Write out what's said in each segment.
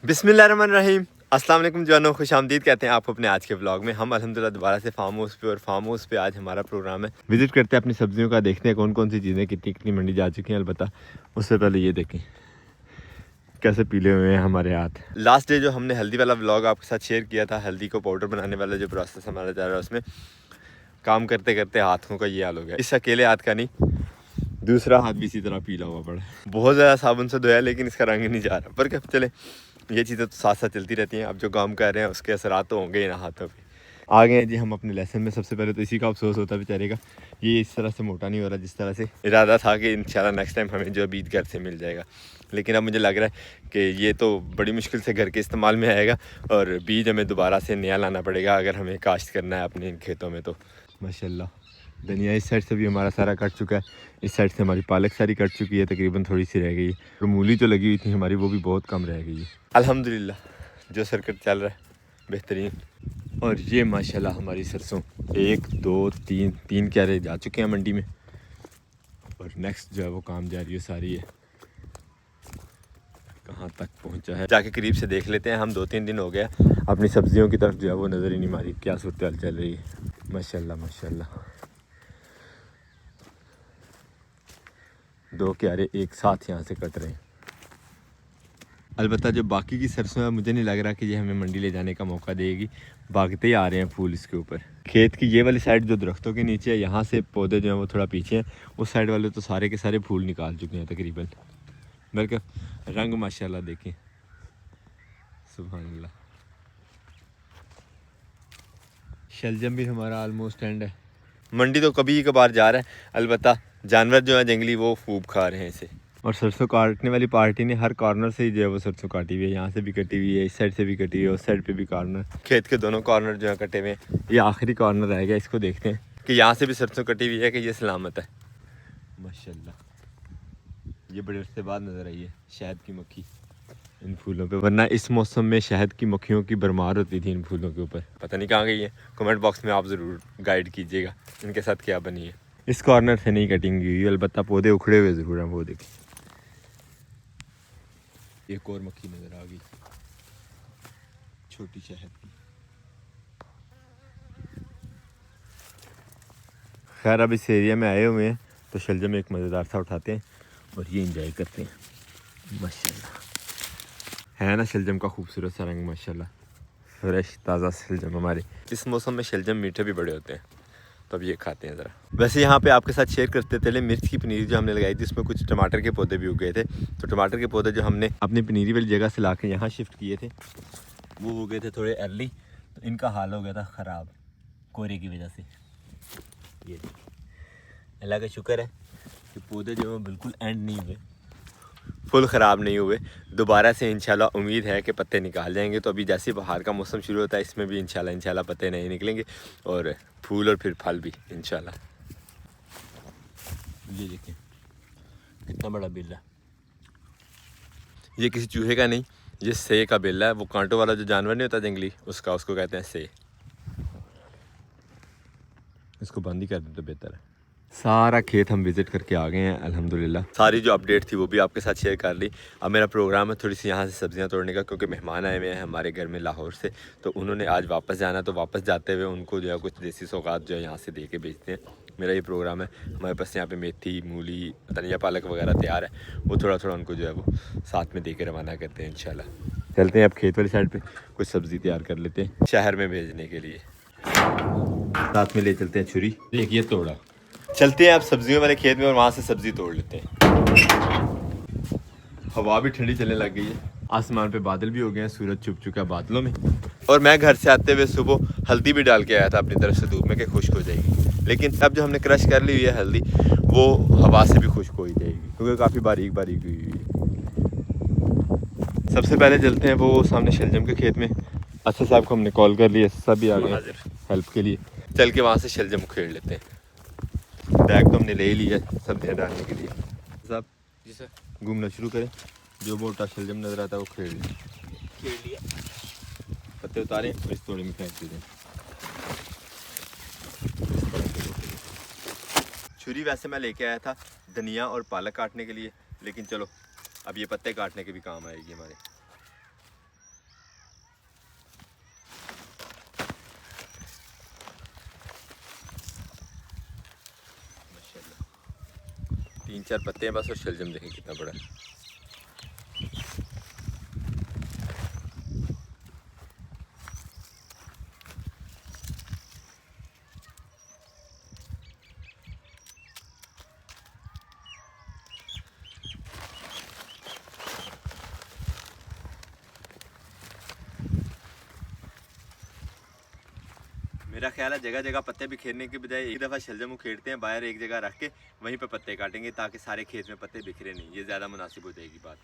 बिस्मिल्लाहिर्रहमानिर्रहीम। अस्सलाम वालेकुम जवानों, खुशामदीद कहते हैं आपको अपने आज के व्लॉग में। हम अल्हम्दुलिल्लाह दोबारा से फार्म हाउस पे आज हमारा प्रोग्राम है। विजिट करते हैं अपनी सब्जियों का, देखते हैं कौन कौन सी चीज़ें कितनी कितनी मंडी जा चुकी हैं। अलबत्ता उससे पहले ये देखें कैसे पीले हुए हैं हमारे हाथ। लास्ट डे जो हमने हल्दी वाला व्लॉग आपके साथ शेयर किया था, हल्दी को पाउडर बनाने वाला जो प्रोसेस हमारा जा रहा है, उसमें काम करते करते हाथों का ये हाल हो गया। इस अकेले हाथ का नहीं, दूसरा हाथ भी इसी तरह पीला हुआ पड़ा। बहुत ज़्यादा साबुन से धोया लेकिन इसका रंग नहीं जा रहा। पर क्या चले, ये चीज़ें तो साथ साथ चलती रहती हैं। अब जो काम कर रहे हैं उसके असरात तो होंगे ही ना हाथों पे। आ गए हैं जी हम अपने लेसन में। सबसे पहले तो इसी का अफसोस होता है बेचारे का, ये इस तरह से मोटा नहीं हो रहा जिस तरह से इरादा था कि इंशाल्लाह नेक्स्ट टाइम हमें जो बीज घर से मिल जाएगा। लेकिन अब मुझे लग रहा है कि ये तो बड़ी मुश्किल से घर के इस्तेमाल में आएगा और बीज हमें दोबारा से नया लाना पड़ेगा अगर हमें काश्त करना है अपने इन खेतों में। तो माशाल्लाह धनिया इस साइड से भी हमारा सारा कट चुका है, इस साइड से हमारी पालक सारी कट चुकी है, तकरीबन थोड़ी सी रह गई है। और मूली जो लगी हुई थी हमारी वो भी बहुत कम रह गई है। अल्हम्दुलिल्लाह जो सर्किट चल रहा है बेहतरीन। और ये माशाल्लाह हमारी सरसों 1 2 3 क्यारे जा चुके हैं मंडी में। और नेक्स्ट जो है वो काम जारी है सारी है, कहाँ तक पहुँचा है जाके करीब से देख लेते हैं। हम 2-3 दिन हो गया अपनी सब्जियों की तरफ जो है वो नज़र ही नहीं मारी, क्या सूरत हाल चल रही है। माशाल्लाह माशाल्लाह 2 क्यारे एक साथ यहाँ से कट रहे हैं। अलबत्ता जो बाकी की सरसों है मुझे नहीं लग रहा कि ये हमें मंडी ले जाने का मौका देगी। भागते ही आ रहे हैं फूल इसके ऊपर। खेत की ये वाली साइड जो दरख्तों के नीचे है, यहाँ से पौधे जो हैं वो थोड़ा पीछे हैं। उस साइड वाले तो सारे के सारे फूल निकाल चुके हैं तकरीबन। बल्कि रंग माशाल्लाह देखें, सुभान अल्लाह। शलजम भी हमारा ऑलमोस्ट एंड है। मंडी तो कभी कभार जा रहा है, अलबत्ता जानवर जो है जंगली वो खूब खा रहे हैं इसे। और सरसों काटने वाली पार्टी ने हर कॉर्नर से ही जो है वो सरसों काटी हुई है। यहाँ से भी कटी हुई है, इस साइड से भी कटी हुई है, उस साइड पे भी कॉर्नर। खेत के दोनों कॉर्नर जो है कटे हुए हैं। ये आखिरी कॉर्नर रह गया, इसको देखते हैं कि यहाँ से भी सरसों कटी हुई है कि ये सलामत है। माशाल्लाह ये बड़े अरसे बाद नज़र आई है शहद की मक्खी इन फूलों पे, वरना इस मौसम में शहद की मक्खियों की भरमार होती थी इन फूलों के ऊपर। पता नहीं कहाँ गई है, कमेंट बॉक्स में आप ज़रूर गाइड कीजिएगा इनके साथ क्या बनी है। इस कॉर्नर से नहीं कटिंग हुई, अलबत्ता पौधे उखड़े हुए ज़रूर हैं। वो देखें एक और मक्खी नज़र आ गई, छोटी शहद की। खैर अब इस एरिया में आए हुए हैं तो शलजम एक मज़ेदार सा उठाते हैं और ये इंजॉय करते हैं। माशाल्लाह है ना शलजम का खूबसूरत सा रंग, माशाल्लाह फ्रेश ताज़ा शलजम। हमारे इस मौसम में शलजम मीठे भी बड़े होते हैं, तो अब ये खाते हैं ज़रा। वैसे यहाँ पे आपके साथ शेयर करते चले, मिर्च की पनीरी जो हमने लगाई थी उसमें कुछ टमाटर के पौधे भी उग गए थे। तो टमाटर के पौधे जो हमने अपनी पनीरी वाली जगह से ला के यहाँ शिफ्ट किए थे वो उग गए थे थोड़े अर्ली, तो इनका हाल हो गया था ख़राब कोहरे की वजह से। ये अल्लाह का शुक्र है कि पौधे जो है बिल्कुल एंड नहीं हुए, फुल ख़राब नहीं हुए। दोबारा से इंशाल्लाह उम्मीद है कि पत्ते निकाल जाएंगे। तो अभी जैसे बाहर का मौसम शुरू होता है इसमें भी इंशाल्लाह पत्ते नहीं निकलेंगे और फूल और फिर फल भी इंशाल्लाह। ये देखें कितना बड़ा बिल्ला, ये किसी चूहे का नहीं, ये से का बिल्ला है। वो कांटों वाला जो जानवर नहीं होता जंगली, उसका, उसको कहते हैं से। इसको बंद ही कर दें तो बेहतर है। सारा खेत हम विज़िट करके आ गए हैं अल्हम्दुलिल्लाह। सारी जो अपडेट थी वो भी आपके साथ शेयर कर ली। अब मेरा प्रोग्राम है थोड़ी सी यहाँ से सब्जियाँ तोड़ने का, क्योंकि मेहमान आए हुए हैं हमारे घर में लाहौर से। तो उन्होंने आज वापस जाना, तो वापस जाते हुए उनको जो है कुछ देसी सौगात जो है यहाँ से दे के भेजते हैं। मेरा ये प्रोग्राम है। हमारे पास यहाँ पे मेथी, मूली, धनिया, पालक वगैरह तैयार है, वो थोड़ा थोड़ा उनको जो है वो साथ में दे के रवाना करते हैं इंशाल्लाह। चलते हैं अब खेत वाली साइड पे कुछ सब्ज़ी तैयार कर लेते हैं शहर में भेजने के लिए। साथ में ले चलते हैं छुरी, देखिए तोड़ा। चलते हैं अब सब्जियों वाले खेत में और वहाँ से सब्ज़ी तोड़ लेते हैं। हवा भी ठंडी चलने लग गई है, आसमान पे बादल भी हो गए हैं, सूरज छुप चुका है बादलों में। और मैं घर से आते हुए सुबह हल्दी भी डाल के आया था अपनी तरफ से धूप में कि खुश्क हो जाएगी। लेकिन अब जो हमने क्रश कर ली हुई है हल्दी, वो हवा से भी खुश्क हो ही जाएगी क्योंकि काफ़ी बारीक बारीक हुई है। सबसे पहले चलते हैं वो सामने शलजम के खेत में। असद साहब को हमने कॉल कर लिया, सब भी आ गए हेल्प के लिए। चल के वहाँ से शलजम खेड़ लेते हैं। बैग तो हमने ले ही लिया सब्जियाँ डालने के लिए। साहब जी सर घूमना शुरू करें, जो मोटा शलजम नज़र आता है वो खेड़ लिया, पत्ते उतारें और इस तोड़े में फेंक दीजिए। छुरी वैसे मैं लेके आया था धनिया और पालक काटने के लिए, लेकिन चलो अब ये पत्ते काटने के भी काम आएगी हमारे। 3-4 पत्ते हैं बस, और शलजम देखें कितना बड़ा है। मेरा ख्याल है जगह जगह पत्ते बिखेरने के बजाय एक दफ़ा शलजम उखेड़ते हैं बाहर एक जगह रख के, वहीं पे पत्ते काटेंगे ताकि सारे खेत में पत्ते बिखरे नहीं। ये ज़्यादा मुनासिब हो जाएगी बात।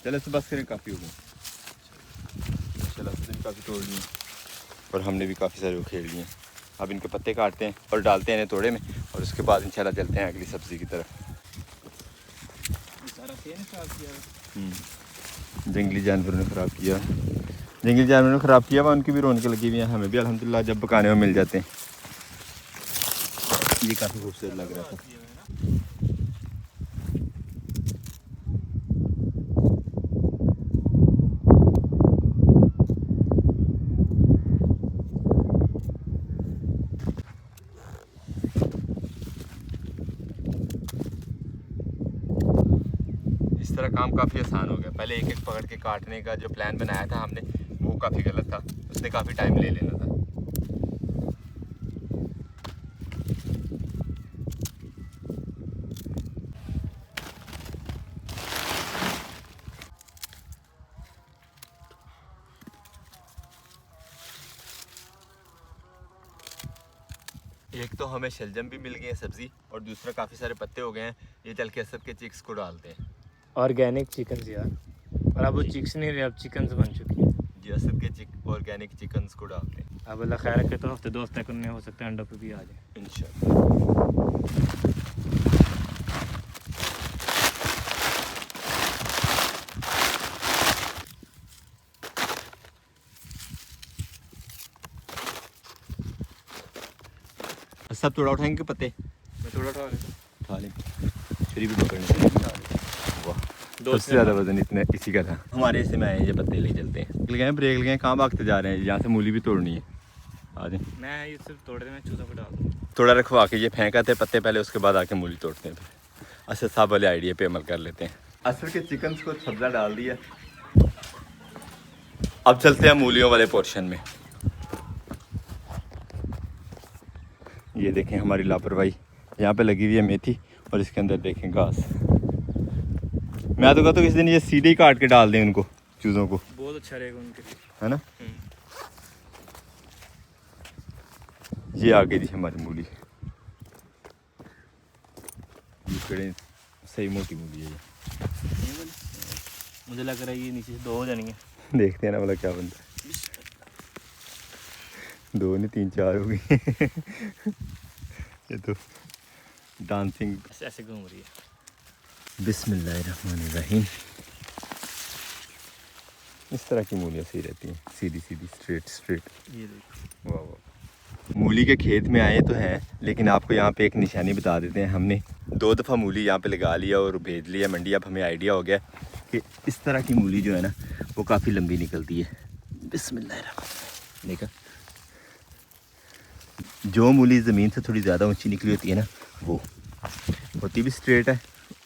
चलो से बस करें, काफ़ी हो गए। चलो भी काफ़ी तोड़ लिए और हमने भी काफ़ी सारे उखेड़ लिए। अब इनके पत्ते काटते हैं और डालते हैं इन्हें तोड़े में, और उसके बाद इंशाल्लाह चलते हैं अगली सब्ज़ी की तरफ। जंगली जानवरों ने ख़राब किया, जंगली जानवरों ने ख़राब किया, वह उनकी भी रौनक लगी हुई है। हमें भी अल्हम्दुलिल्लाह जब पकाने में मिल जाते हैं। ये काफ़ी खूबसूरत लग रहा था। इस तरह काम काफ़ी आसान हो गया। पहले एक एक पकड़ के काटने का जो प्लान बनाया था हमने, वो काफ़ी गलत था। उसने काफ़ी टाइम ले लेना था। एक तो हमें शलजम भी मिल गई है सब्ज़ी, और दूसरा काफ़ी सारे पत्ते हो गए हैं। ये चल के असद के चिक्स को डालते हैं। ऑर्गेनिक चिकन यार, और अब वो चिक्स नहीं रहे, अब चिकन बन चुकी है। जी, असद के ऑर्गेनिक चिकन को डालते हैं। अब अल्लाह खैर रखे तो हफ्ते 2 हफ्ते करने हो सकते हैं अंडों पे भी आ जाए इंशाल्लाह। सब थोड़ा उठाएंगे पत्ते, मैं थोड़ा उठा लें फिर भी पकड़ने से वाह, सबसे ज़्यादा वजन इतने इसी का था। हमारे हिस्से में आए ये पत्ते ले चलते हैं। निकल गए, ब्रेक लगे, कहाँ भागते जा रहे हैं? यहाँ से मूली भी तोड़नी है। आ जाए, मैं ये सिर्फ तोड़ देना, चूजा को डाल दूँ। थोड़ा रखवा के ये फेंकाते पत्ते पहले, उसके बाद आके मूली तोड़ते हैं। फिर असद साहब वाले आइडिया पे अमल कर लेते हैं। असद के चिकन को सब्ज़ा डाल दिया। अब चलते हैं मूलियों वाले पोर्शन में। ये देखें हमारी लापरवाही, यहाँ पे लगी हुई है मेथी, और इसके अंदर देखें घास। मैं तो कहता हूँ किसी दिन ये सीधे ही काट के डाल दें उनको, चूज़ों को, बहुत अच्छा रहेगा उनके लिए, है ना। ये आ गई थी हमारी मूली, ये पेड़े सही मोटी मूली है ये। मुझे लग रहा है ये नीचे से 2 हो जानी है। देखते हैं ना वाला क्या बनता है। 2 नहीं 3-4 हो गई। ये तो डांसिंग ऐसे घूम रही है। बिस्मिल्लाहिर्रहमानिर्रहीम। इस तरह की मूलियाँ सही रहती हैं, सीधी सीधी, स्ट्रेट। ये देखो, वाह वाह। मूली के खेत में आए तो हैं, लेकिन आपको यहाँ पे एक निशानी बता देते हैं। हमने 2 दफ़ा मूली यहाँ पे लगा लिया और भेज लिया मंडी। अब हमें आइडिया हो गया कि इस तरह की मूली जो है ना, वो काफ़ी लंबी निकलती है। बिस्मिल्लाहिर्रहमानिर्रहीम। देखा, जो मूली ज़मीन से थोड़ी ज़्यादा ऊंची निकली होती है ना, वो होती भी स्ट्रेट है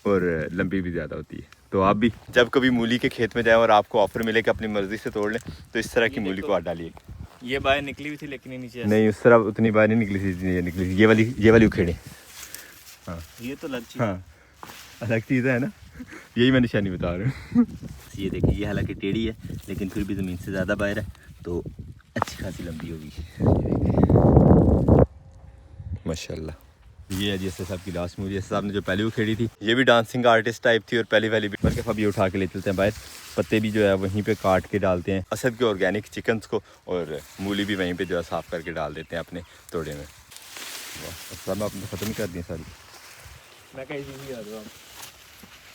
और लंबी भी ज़्यादा होती है। तो आप भी जब कभी मूली के खेत में जाएं और आपको ऑफ़र मिले कि अपनी मर्ज़ी से तोड़ लें, तो इस तरह की मूली को डालिए। ये बाहर निकली हुई थी लेकिन ये नीचे नहीं, उस तरह उतनी बार नहीं निकली थी, ये निकली थी। ये वाली उखेड़े। हाँ, ये तो अलग चीज़। हाँ, अलग चीज़ है ना, यही मैं निशानी बता रहा हूँ। ये देखिए, ये हालांकि टेढ़ी है लेकिन फिर भी ज़मीन से ज़्यादा बाहर है, तो अच्छी खासी लंबी होगी। माशाल्लाह। ये है जी असद साहब की लास्ट मूली। असद साहब ने जो पहले उखेड़ी थी, ये भी डांसिंग आर्टिस्ट टाइप थी, और पहली वाली भी। बल्कि अब ये उठा के ले चलते हैं बाहर। पत्ते भी जो है वहीं पे काट के डालते हैं असद के ऑर्गेनिक चिकन्स को, और मूली भी वहीं पे जो है साफ़ करके डाल देते हैं अपने तोड़े में। वाह, असद साहब आपने ख़त्म ही कर दी सारी। मैं कहीं भी आ जाऊँ,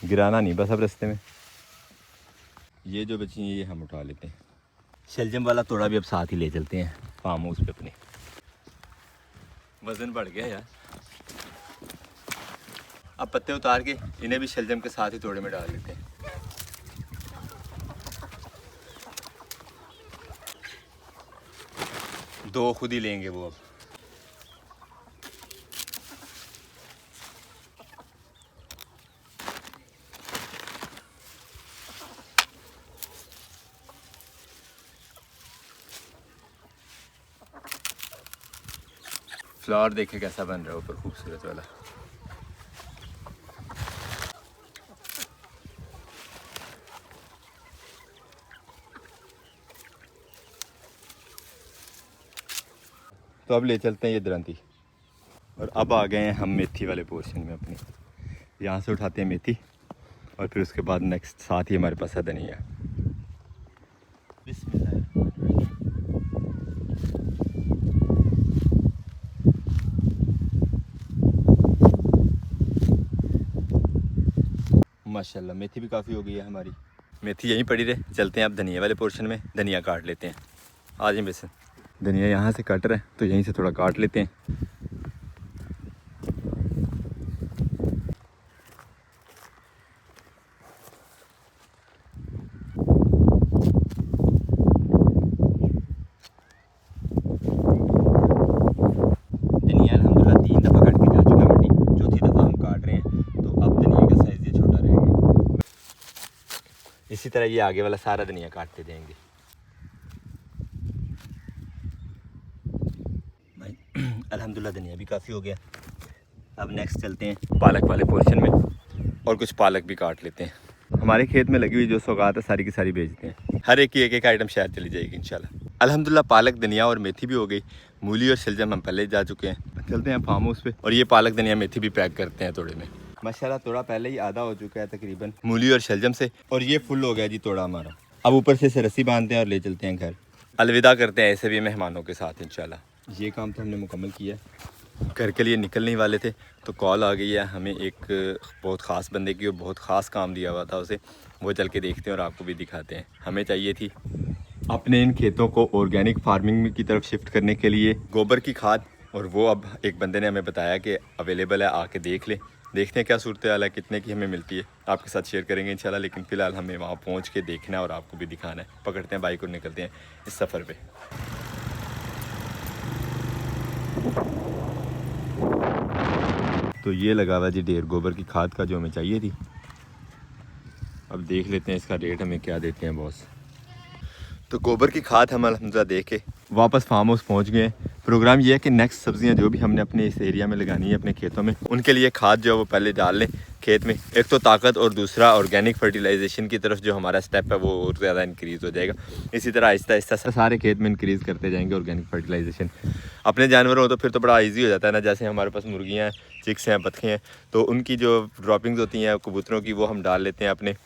गिराना नहीं, बस अब रास्ते में। ये जो बची हैं ये हम उठा लेते हैं। शलजम वाला तोड़ा भी अब साथ ही ले चलते हैं फार्म हाउस पे अपने। वज़न बढ़ गया यार। अब पत्ते उतार के इन्हें भी शलजम के साथ ही तोड़े में डाल देते हैं। दो खुद ही लेंगे वो अब। फ्लावर देखे कैसा बन रहा है ऊपर, खूबसूरत वाला। तो अब ले चलते हैं ये दरंती। और अब आ गए हैं हम मेथी वाले पोर्शन में अपनी। यहाँ से उठाते हैं मेथी और फिर उसके बाद नेक्स्ट साथ ही हमारे पास है धनिया। बिस्मिल्लाह। माशाल्लाह मेथी भी काफ़ी हो गई है हमारी। मेथी यहीं पड़ी रहे, चलते हैं अब धनिया वाले पोर्शन में, धनिया काट लेते हैं। आ जाए बेसन, धनिया यहाँ से कट रहा है तो यहीं से थोड़ा काट लेते हैं। धनिया अल्हम्दुलिल्लाह 3 दफ़ा काट के जा चुका है मंडी, चौथी दफ़ा हम काट रहे हैं। तो अब धनिया का साइज़ ये छोटा रहेगा। इसी तरह ये आगे वाला सारा धनिया काटते जाएंगे। अल्हम्दुलिल्लाह धनिया भी काफ़ी हो गया। अब नेक्स्ट चलते हैं पालक वाले पोर्शन में और कुछ पालक भी काट लेते हैं। हमारे खेत में लगी हुई जो सौगात है सारी की सारी बेचते हैं। हर एक की एक एक आइटम शायद चली जाएगी इंशाल्लाह। अल्हम्दुलिल्लाह पालक, धनिया और मेथी भी हो गई। मूली और शलजम हम पहले जा चुके हैं। चलते हैं फार्म हाउस पे और ये पालक, धनिया, मेथी भी पैक करते हैं तोड़े में। माशाल्लाह तोड़ा पहले ही आधा हो चुका है तकरीबन मूली और शलजम से, और ये फुल हो गया जी तोड़ा हमारा। अब ऊपर से रस्सी बांधते हैं और ले चलते हैं घर। अलविदा करते हैं ऐसे भी मेहमानों के साथ इंशाल्लाह। ये काम तो हमने मुकम्मल किया। घर के लिए निकलने ही वाले थे तो कॉल आ गई है हमें एक बहुत ख़ास बंदे की, और बहुत ख़ास काम दिया हुआ था उसे। वो चल के देखते हैं और आपको भी दिखाते हैं। हमें चाहिए थी अपने इन खेतों को ऑर्गेनिक फार्मिंग की तरफ शिफ्ट करने के लिए गोबर की खाद, और वो अब एक बंदे ने हमें बताया कि अवेलेबल है, आके देख लें। देखते हैं क्या सूरत हाल है, कितने की हमें मिलती है, आपके साथ शेयर करेंगे इंशाल्लाह। लेकिन फ़िलहाल हमें वहाँ पहुँच के देखना है और आपको भी दिखाना है। पकड़ते हैं बाइक और निकलते हैं इस सफ़र पे। तो ये लगा हुआ जी ढेर गोबर की खाद का जो हमें चाहिए थी। अब देख लेते हैं इसका रेट हमें क्या देते हैं बॉस। तो गोबर की खाद हम अल्हम्दुलिल्लाह दे के वापस फार्म हाउस पहुँच गए हैं। प्रोग्राम ये है कि नेक्स्ट सब्जियां जो भी हमने अपने इस एरिया में लगानी है अपने खेतों में, उनके लिए खाद जो है वो पहले डाल लें खेत में। एक तो ताकत, और दूसरा ऑर्गेनिक फर्टिलाइजेशन की तरफ जो हमारा स्टेप है वो और ज़्यादा इंक्रीज़ हो जाएगा। इसी तरह आहिस्ता आहिस्ता सारे खेत में इंक्रीज़ करते जाएंगे ऑर्गेनिक फर्टिलाइजेशन। अपने जानवरों हो तो फिर तो बड़ा ईजी हो जाता है ना। जैसे हमारे पास मुर्गियाँ हैं, चिक्स हैं, बतखें हैं, तो उनकी जो ड्रॉपिंग्स होती हैं कबूतरों की, वो हम डाल लेते हैं अपने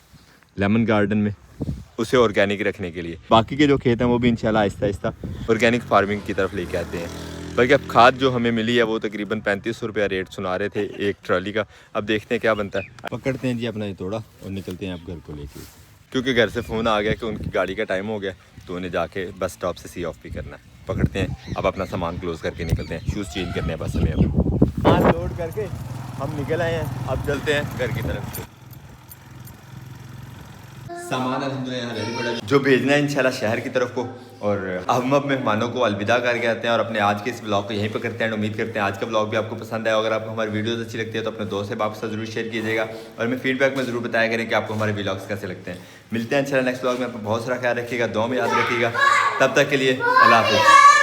लेमन गार्डन में, उसे ऑर्गेनिक रखने के लिए। बाकी के जो खेत हैं वो भी इंशाल्लाह आहिस्ता आहिस्ता ऑर्गेनिक फार्मिंग की तरफ लेके आते हैं। बल्कि अब खाद जो हमें मिली है वो तकरीबन 3500 रुपया रेट सुना रहे थे एक ट्रॉली का। अब देखते हैं क्या बनता है। पकड़ते हैं जी अपना ये तोड़ा और निकलते हैं अब घर को लेके, क्योंकि घर से फ़ोन आ गया कि उनकी गाड़ी का टाइम हो गया, तो उन्हें जाके बस स्टॉप से सी ऑफ भी करना है। पकड़ते हैं अब अपना सामान क्लोज़ करके निकलते हैं। शूज़ चेंज करने हैं बस हमें। अब सामान लोड करके हम निकल आए हैं। अब चलते हैं घर की तरफ से। सामान अल्हम्दुलिल्लाह रेडी पड़ा जो भेजना है इंशाल्लाह शहर की तरफ को। और हम अब मेहमानों को अलविदा करके आते हैं और अपने आज के इस ब्लॉग को यहीं पर करते हैं। उम्मीद करते हैं आज का ब्लॉग भी आपको पसंद आया। अगर आपको हमारी वीडियोस अच्छी लगती है तो अपने दोस्त से आपके साथ जरूर शेयर कीजिएगा और हमें फीडबैक में ज़रूर बताया करें कि आपको हमारे ब्लॉग्स कैसे लगते हैं। मिलते हैं इंशाल्लाह नेक्स्ट ब्लॉग में। आपको बहुत सारा ख्याल रखिएगा, दुआ में याद रखिएगा। तब तक के लिए अल्लाह हाफ़िज़।